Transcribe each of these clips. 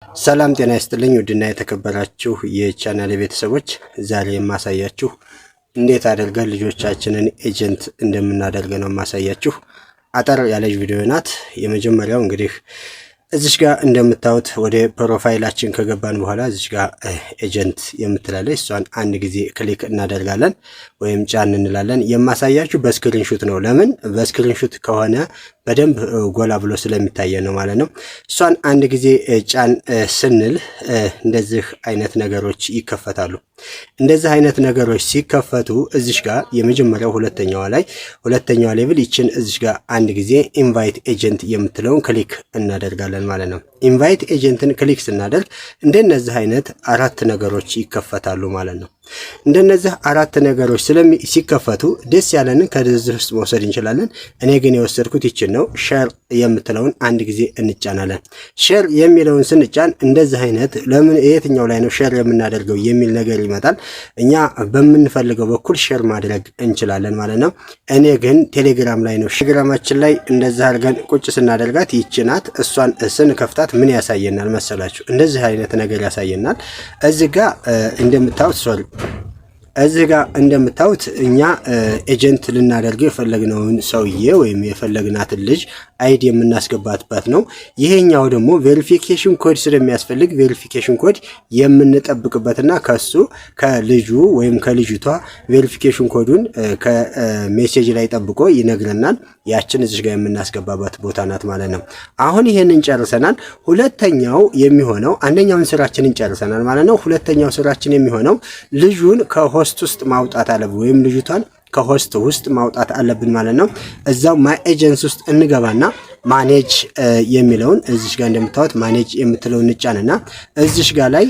ሰላም ጤና ይስጥልኝ ውድና የተከበራችሁ የቻናሌ ቤተሰቦች ዛሬ የማሳያችሁ እንዴት አድርገን ልጆቻችንን ኤጀንት እንደምናደርግ ነው የማሳያችሁ። አጠር ያለች ቪዲዮ ናት። የመጀመሪያው እንግዲህ እዚሽ ጋር እንደምታዩት ወደ ፕሮፋይላችን ከገባን በኋላ እዚሽ ጋር ኤጀንት የምትላለች እሷን አንድ ጊዜ ክሊክ እናደርጋለን ወይም ጫን እንላለን። የማሳያችሁ በስክሪንሹት ነው። ለምን በስክሪንሹት ከሆነ በደንብ ጎላ ብሎ ስለሚታየ ነው ማለት ነው። እሷን አንድ ጊዜ ጫን ስንል እንደዚህ አይነት ነገሮች ይከፈታሉ። እንደዚህ አይነት ነገሮች ሲከፈቱ እዚሽ ጋር የመጀመሪያው ሁለተኛዋ ሌቭል ይችን እዚሽ ጋር አንድ ጊዜ ኢንቫይት ኤጀንት የምትለውን ክሊክ እናደርጋለን ማለት ነው። ኢንቫይት ኤጀንትን ክሊክ ስናደርግ እንደነዚህ አይነት አራት ነገሮች ይከፈታሉ ማለት ነው። እንደነዚህ አራት ነገሮች ሲከፈቱ ደስ ያለንን ከዚህ ውስጥ መውሰድ እንችላለን። እኔ ግን የወሰድኩት ይችን ነው። ሼር የምትለውን አንድ ጊዜ እንጫናለን። ሼር የሚለውን ስንጫን እንደዚህ አይነት ለምን የትኛው ላይ ነው ሼር የምናደርገው የሚል ነገር ይመጣል። እኛ በምንፈልገው በኩል ሼር ማድረግ እንችላለን ማለት ነው። እኔ ግን ቴሌግራም ላይ ነው። ቴሌግራማችን ላይ እንደዚህ አድርገን ቁጭ ስናደርጋት ይችናት። እሷን ስንከፍታት ምን ያሳየናል መሰላችሁ? እንደዚህ አይነት ነገር ያሳየናል። እዚህ ጋር እንደምታዩት እኛ ኤጀንት ልናደርገው የፈለግነውን ሰውዬ ወይም የፈለግናትን ልጅ አይዲ የምናስገባትበት ነው። ይሄኛው ደግሞ ቬሪፊኬሽን ኮድ ስለሚያስፈልግ ቬሪፊኬሽን ኮድ የምንጠብቅበትና ከልጁ ወይም ከልጅቷ ቬሪፊኬሽን ኮዱን ከሜሴጅ ላይ ጠብቆ ይነግረናል። ያችን እዚህ ጋር የምናስገባበት ቦታ ናት ማለት ነው። አሁን ይሄንን ጨርሰናል። ሁለተኛው የሚሆነው አንደኛውን ስራችንን ጨርሰናል ማለት ነው። ሁለተኛው ስራችን የሚሆነው ልጁን ከሆስት ውስጥ ማውጣት አለብን ወይም ልጅቷን ከሆስት ውስጥ ማውጣት አለብን ማለት ነው። እዛው ማይ ኤጀንስ ውስጥ እንገባና ማኔጅ የሚለውን እዚሽ ጋር እንደምታዩት ማኔጅ የምትለውን እንጫንና እዚሽ ጋር ላይ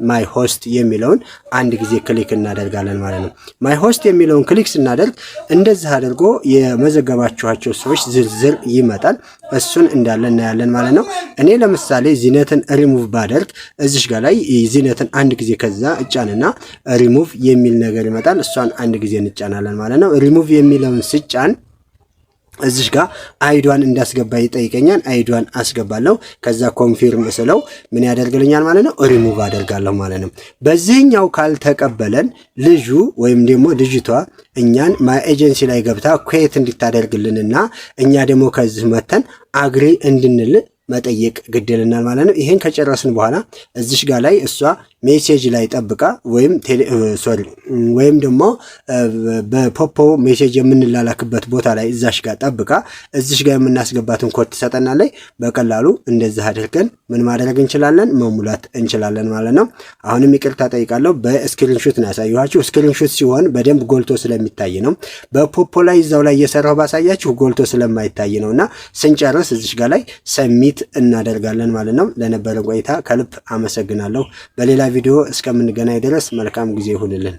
ማይ ሆስት የሚለውን አንድ ጊዜ ክሊክ እናደርጋለን ማለት ነው። ማይ ሆስት የሚለውን ክሊክ ስናደርግ እንደዚህ አድርጎ የመዘገባችኋቸው ሰዎች ዝርዝር ይመጣል። እሱን እንዳለ እናያለን ማለት ነው። እኔ ለምሳሌ ዚነትን ሪሙቭ ባደርግ እዚሽ ጋር ላይ ዚነትን አንድ ጊዜ ከዛ እጫንና ሪሙቭ የሚል ነገር ይመጣል። እሷን አንድ ጊዜ እንጫናለን ማለት ነው። ሪሙቭ የሚለውን ስጫን እዚሽ ጋር አይዷን እንዳስገባ ይጠይቀኛል። አይዷን አስገባለሁ። ከዛ ኮንፊርም ስለው ምን ያደርግልኛል ማለት ነው? ሪሙቭ አደርጋለሁ ማለት ነው። በዚህኛው ካልተቀበለን ልጁ ወይም ደግሞ ልጅቷ እኛን ማይ ኤጀንሲ ላይ ገብታ ኩዌት እንድታደርግልንና እኛ ደግሞ ከዚህ መተን አግሪ እንድንል መጠየቅ ግድልናል ማለት ነው። ይሄን ከጨረስን በኋላ እዚሽ ጋር ላይ እሷ ሜሴጅ ላይ ጠብቃ ወይም ደግሞ በፖፖ ሜሴጅ የምንላላክበት ቦታ ላይ እዛሽ ጋር ጠብቃ እዚሽ ጋር የምናስገባትን ኮድ ትሰጠናለች። በቀላሉ እንደዚህ አድርገን ምን ማድረግ እንችላለን? መሙላት እንችላለን ማለት ነው። አሁንም ይቅርታ ጠይቃለሁ። በስክሪንሾት ነው ያሳየኋችሁ። ስክሪንሾት ሲሆን በደንብ ጎልቶ ስለሚታይ ነው። በፖፖ ላይ እዛው ላይ እየሰራው ባሳያችሁ ጎልቶ ስለማይታይ ነውና ስንጨርስ እዚሽ ጋር ላይ ሰሚት እናደርጋለን ማለት ነው። ለነበረን ቆይታ ከልብ አመሰግናለሁ። በሌላ ቪዲዮ እስከምንገናኝ ድረስ መልካም ጊዜ ይሁንልን።